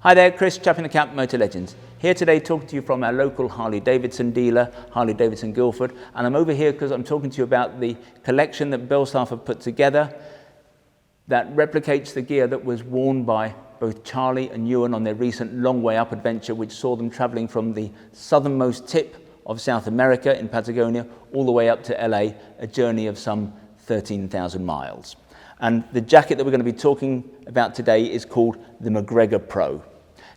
Hi there, Chris, chap in the cap, Motolegends. Here today talking to you from our local Harley Davidson dealer, Harley Davidson Guildford, and I'm over here because I'm talking to you about the collection that Belstaff have put together that replicates the gear that was worn by both Charlie and Ewan on their recent long way up adventure, which saw them travelling from the southernmost tip of South America in Patagonia all the way up to LA, a journey of some 13,000 miles. And the jacket that we're going to be talking about today is called the McGregor Pro.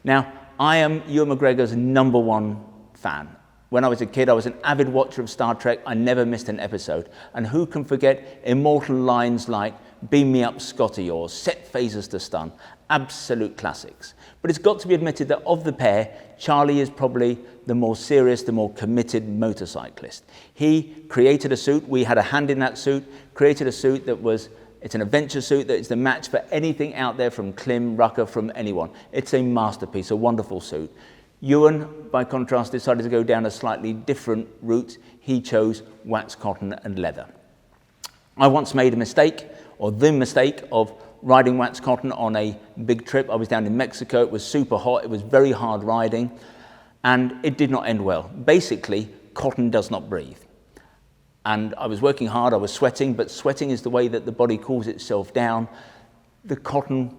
Now, I am Ewan McGregor's #1 fan. When I was a kid, I was an avid watcher of Star Trek. I never missed an episode. And who can forget immortal lines like "Beam me up, Scotty," or "Set phasers to stun." Absolute classics. But it's got to be admitted that of the pair, Charlie is probably the more serious, the more committed motorcyclist. He created a suit. We had a hand in that suit. Created a suit that was, it's an adventure suit that is the match for anything out there from Klim, Rucker, from anyone. It's a masterpiece, a wonderful suit. Ewan, by contrast, decided to go down a slightly different route. He chose wax cotton and leather. I once made a mistake, or the mistake, of riding wax cotton on a big trip. I was down in Mexico. It was super hot. It was very hard riding, and it did not end well. Basically, cotton does not breathe. And I was working hard, I was sweating, but sweating is the way that the body cools itself down. The cotton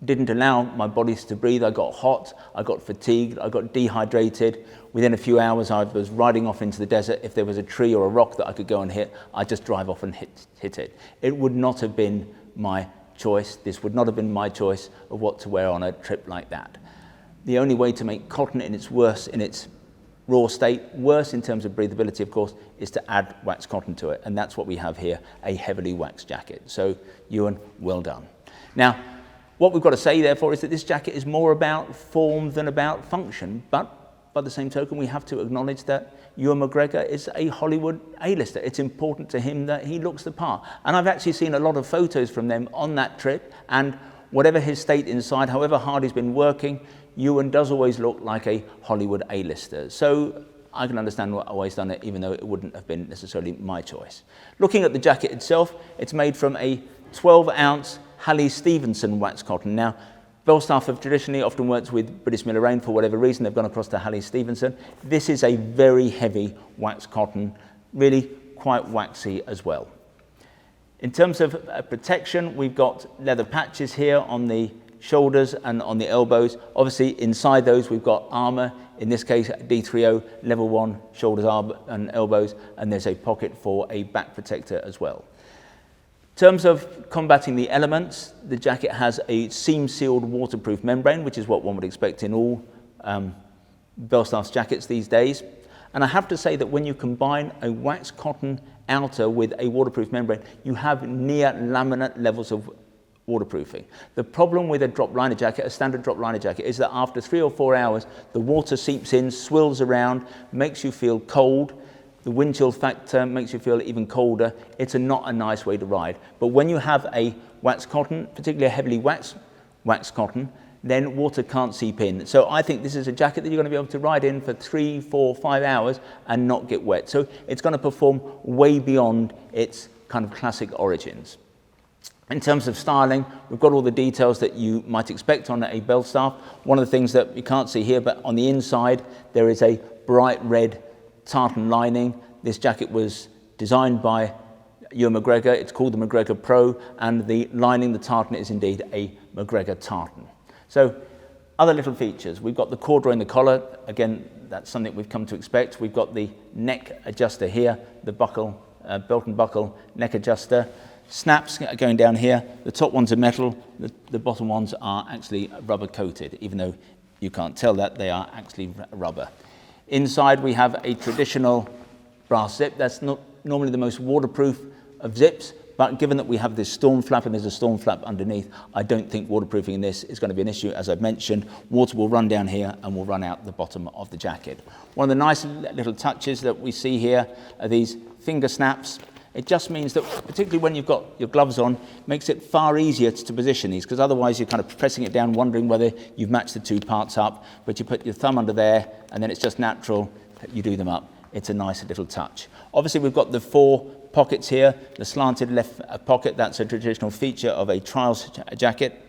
didn't allow my body to breathe. I got hot, I got fatigued, I got dehydrated. Within a few hours, I was riding off into the desert. If there was a tree or a rock that I could go and hit, I'd just drive off and hit it. It would not have been my choice. This would not have been my choice of what to wear on a trip like that. The only way to make cotton in its worst, in its raw state, worse in terms of breathability, of course, is to add wax cotton to it. And that's what we have here, a heavily waxed jacket. So, Ewan, well done. Now, what we've got to say, therefore, is that this jacket is more about form than about function. But by the same token, we have to acknowledge that Ewan McGregor is a Hollywood A-lister. It's important to him that he looks the part. And I've actually seen a lot of photos from them on that trip. And whatever his state inside, however hard he's been working, Ewan does always look like a Hollywood A-lister. So I can understand why I've always done it, even though it wouldn't have been necessarily my choice. Looking at the jacket itself, it's made from a 12-ounce Halley Stevensons wax cotton. Now, Belstaff have traditionally often worked with British Miller Rain for whatever reason. They've gone across to Halley Stevensons. This is a very heavy wax cotton, really quite waxy as well. In terms of protection, we've got leather patches here on the shoulders and on the elbows. Obviously, inside those, we've got Armour, in this case, D30, level 1 shoulders and elbows, and there's a pocket for a back protector as well. In terms of combating the elements, the jacket has a seam-sealed waterproof membrane, which is what one would expect in all Belstaff's jackets these days. And I have to say that when you combine a wax cotton outer with a waterproof membrane, you have near-laminate levels of waterproofing. The problem with a drop liner jacket, a standard drop liner jacket, is that after 3 or 4 hours, the water seeps in, swirls around, makes you feel cold. The wind chill factor makes you feel even colder. It's not a nice way to ride. But when you have a wax cotton, particularly a heavily waxed wax cotton, then water can't seep in. So I think this is a jacket that you're going to be able to ride in for 3, 4, 5 hours and not get wet. So it's going to perform way beyond its kind of classic origins. In terms of styling, we've got all the details that you might expect on a Belstaff. One of the things that you can't see here, but on the inside, there is a bright red tartan lining. This jacket was designed by Ewan McGregor. It's called the McGregor Pro, and the lining, the tartan, is indeed a McGregor tartan. So, other little features. We've got the corduroy in the collar. Again, that's something we've come to expect. We've got the neck adjuster here, the buckle, belt and buckle neck adjuster. Snaps going down here. The top ones are metal. The bottom ones are actually rubber coated, even though you can't tell that, they are actually rubber. Inside we have a traditional brass zip. That's not normally the most waterproof of zips, but given that we have this storm flap and there's a storm flap underneath, I don't think waterproofing in this is going to be an issue. As I've mentioned, water will run down here and will run out the bottom of the jacket. One of the nice little touches that we see here are these finger snaps. It just means that, particularly when you've got your gloves on, makes it far easier to position these, because otherwise you're kind of pressing it down, wondering whether you've matched the two parts up, but you put your thumb under there, and then it's just natural that you do them up. It's a nice little touch. Obviously, we've got the 4 pockets here, the slanted left pocket. That's a traditional feature of a trials jacket.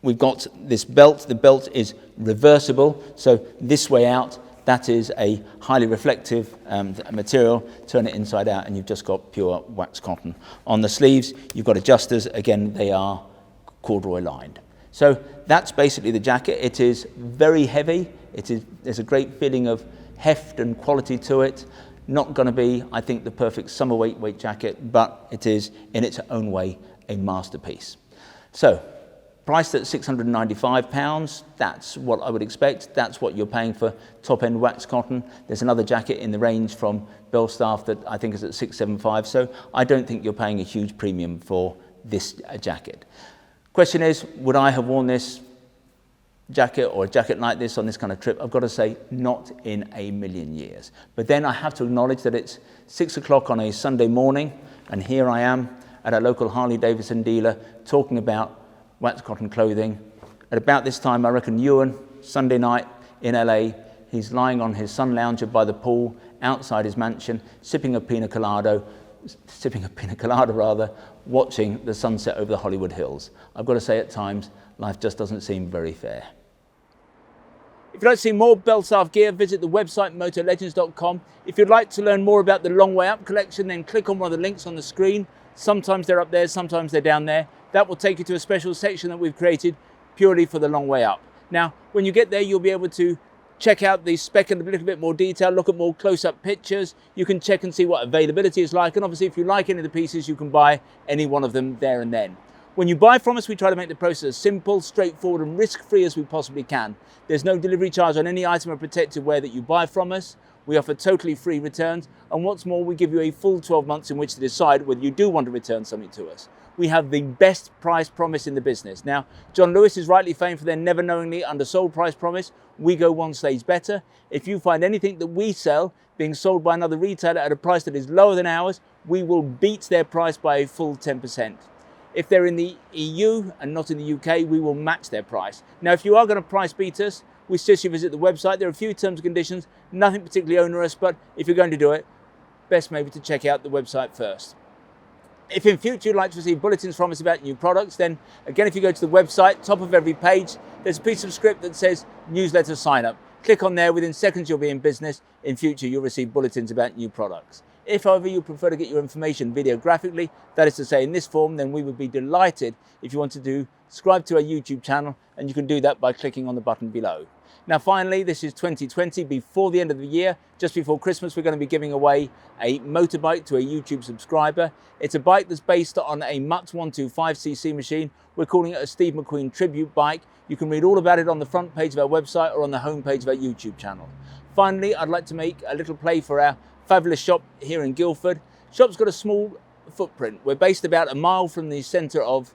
we've got this belt. The belt is reversible, so this way out, that is a highly reflective material. Turn it inside out and you've just got pure wax cotton. On the sleeves, you've got adjusters. Again, they are corduroy lined. So that's basically the jacket. It is very heavy. There's a great feeling of heft and quality to it. Not going to be, I think, the perfect summer weight jacket, but it is, in its own way, a masterpiece. So, priced at £695, that's what I would expect. That's what you're paying for top-end wax cotton. There's another jacket in the range from Belstaff that I think is at £675, so I don't think you're paying a huge premium for this jacket. Question is, would I have worn this jacket or a jacket like this on this kind of trip? I've got to say, not in a million years. But then I have to acknowledge that it's 6 o'clock on a Sunday morning, and here I am at a local Harley Davidson dealer talking about wax cotton clothing. At about this time, I reckon Ewan, Sunday night in LA, he's lying on his sun lounger by the pool outside his mansion, sipping a pina colada, watching the sunset over the Hollywood Hills. I've got to say, at times, life just doesn't seem very fair. If you'd like to see more Belstaff gear, visit the website motolegends.com. If you'd like to learn more about the Long Way Up collection, then click on one of the links on the screen. Sometimes they're up there, sometimes they're down there. That will take you to a special section that we've created purely for the Long Way Up. Now, when you get there, you'll be able to check out the spec in a little bit more detail, look at more close-up pictures. You can check and see what availability is like, and obviously if you like any of the pieces, you can buy any one of them there and then. When you buy from us, we try to make the process as simple, straightforward and risk-free as we possibly can. There's no delivery charge on any item of protected wear that you buy from us. We offer totally free returns, and what's more, we give you a full 12 months in which to decide whether you do want to return something to us. We have the best price promise in the business. Now, John Lewis is rightly famed for their never knowingly undersold price promise. We go one stage better. If you find anything that we sell being sold by another retailer at a price that is lower than ours, we will beat their price by a full 10%. If they're in the EU and not in the UK, we will match their price. Now, if you are going to price beat us, we suggest you visit the website. There are a few terms and conditions, nothing particularly onerous, but if you're going to do it, best maybe to check out the website first. If in future you'd like to receive bulletins from us about new products, then again, if you go to the website, top of every page, there's a piece of script that says newsletter sign up. Click on there, within seconds you'll be in business. In future, you'll receive bulletins about new products. If, however, you prefer to get your information videographically, that is to say in this form, then we would be delighted if you wanted to subscribe to our YouTube channel, and you can do that by clicking on the button below. Now finally, this is 2020, before the end of the year, just before Christmas, we're going to be giving away a motorbike to a YouTube subscriber. It's a bike that's based on a Mutt 125cc machine. We're calling it a Steve McQueen tribute bike. You can read all about it on the front page of our website or on the home page of our YouTube channel. Finally, I'd like to make a little play for our fabulous shop here in Guildford. Shop's got a small footprint. We're based about a mile from the centre of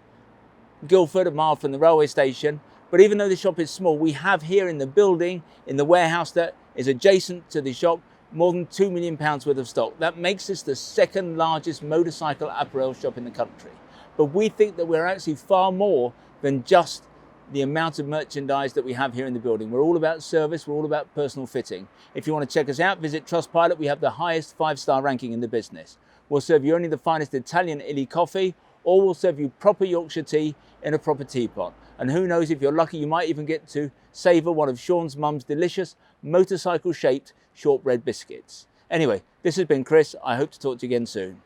Guildford, a mile from the railway station. But even though the shop is small, we have here in the building, in the warehouse that is adjacent to the shop, more than £2 million worth of stock. That makes us the second largest motorcycle apparel shop in the country. But we think that we're actually far more than just the amount of merchandise that we have here in the building. We're all about service, we're all about personal fitting. If you want to check us out, visit Trustpilot. We have the highest 5-star ranking in the business. We'll serve you only the finest Italian illy coffee, or we'll serve you proper Yorkshire tea in a proper teapot. And who knows, if you're lucky, you might even get to savour one of Sean's mum's delicious motorcycle-shaped shortbread biscuits. Anyway, this has been Chris. I hope to talk to you again soon.